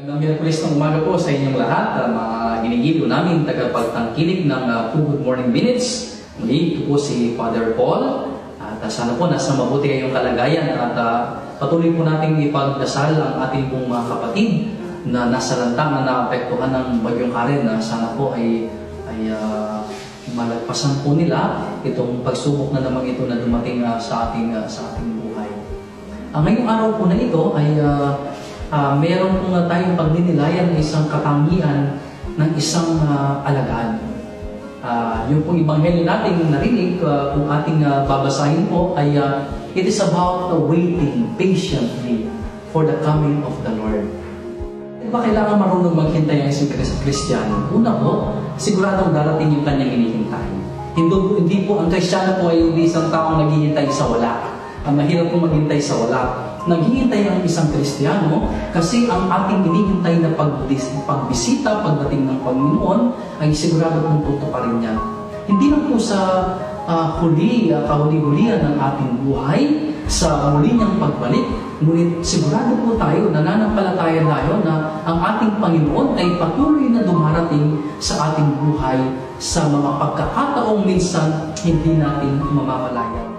Magandang Miyerkules ng umaga po sa inyong lahat, mga ginigiliw namin tagapagtangkilik ng Good Morning Minutes. Muli, ito po si Father Paul. At sana po nasa mabuti kayong kalagayan at patuloy po nating ipagdasal ang ating pong mga kapatid na nasa lantang na naapektuhan ng bagyong Karen. Sana po ay malagpasan po nila itong pagsubok na naman ito na dumating sa ating buhay. Ngayong araw po na ito ay meron po tayong pagninilayan ng isang katangian ng isang alagad. Yung pong ebanghelyo nating narinig, kung ating babasahin po, ay it is about waiting patiently for the coming of the Lord. Di ba kailangan marunong maghintay ang isang Kristiyano? Una po, siguradong darating yung kanyang hinihintay. Hindi po, ang Kristiyano po ay hindi isang taong naghihintay sa wala. Mahirap po maghintay sa wala. Naghihintay ang isang Kristiyano kasi ang ating hinihintay na pagbisita pagdating ng Panginoon ay sigurado kong tutuparin niya. Hindi lang po sa kahuli-hulihan ng ating buhay, sa muli niyang pagbalik, ngunit sigurado po tayo, nananampalataya tayo na ang ating Panginoon ay patuloy na dumarating sa ating buhay sa mga pagkakataong minsan hindi natin mamamalayan.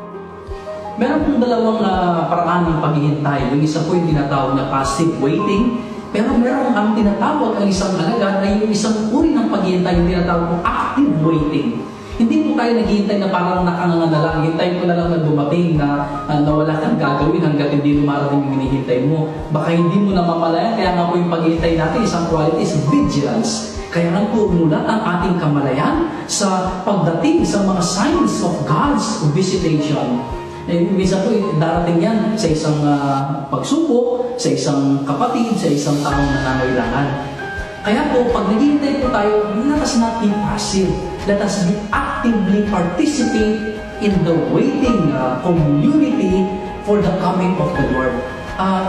Meron pong dalawang paraan ng paghihintay. Yung isa po yung tinatawag na passive waiting, pero meron ang tinatawag ang isang alagad ay yung isang uri ng paghihintay, yung tinatawag po active waiting. Hindi po tayo naghihintay na parang nakanganga na lang. Hintayin ko na lang na dumating na wala kang gagawin hanggat hindi dumarating yung hinihintay mo. Baka hindi mo na mamalayan. Kaya nga po yung paghihintay natin, isang quality is vigilance. Kaya nga po umulat ang ating kamalayan sa pagdating sa mga signs of God's visitation. Minsan po darating yan sa isang pagsubok, sa isang kapatid, sa isang taong nangangailangan. Kaya po, pag naghihintay po tayo, let us not be passive. Let us be actively participate in the waiting community for the coming of the Lord.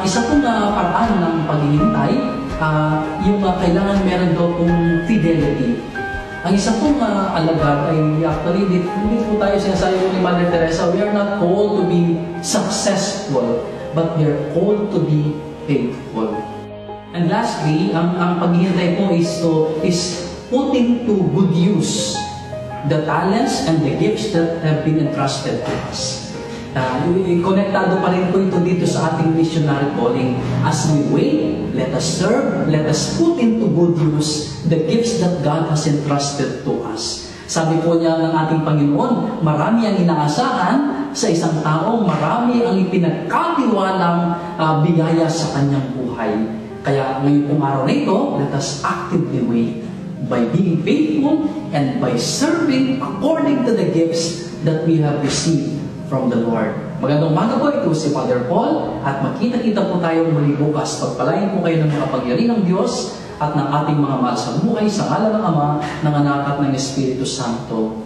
Isa pong paraan ng paghihintay, yung kailangan meron daw pong fidelity. Ang isa pong alagad ay actually, hindi po tayo sinasabi ni Mother Teresa, we are not called to be successful, but we are called to be faithful. And lastly, ang paghihintay po is putting to good use the talents and the gifts that have been entrusted to us. Konektado pa rin po ito dito sa ating missionary calling. As we wait, let us serve, let us put into good use the gifts that God has entrusted to us. Sabi po niya ng ating Panginoon, marami ang inaasahan sa isang tao, marami ang ipinagkatiwalang biyaya sa kanyang buhay. Kaya ngayon pong araw na ito, let us actively wait by being faithful and by serving according to the gifts that we have received from the Lord. Magandang umaga po, ito si Father Paul at magkita-kita po tayo muli bukas. Pagpalain po kayo ng mga pangyari ng Diyos at ng ating mga mahal sa buhay sa ngalan ng Ama, ng Anak at ng Espiritu Santo.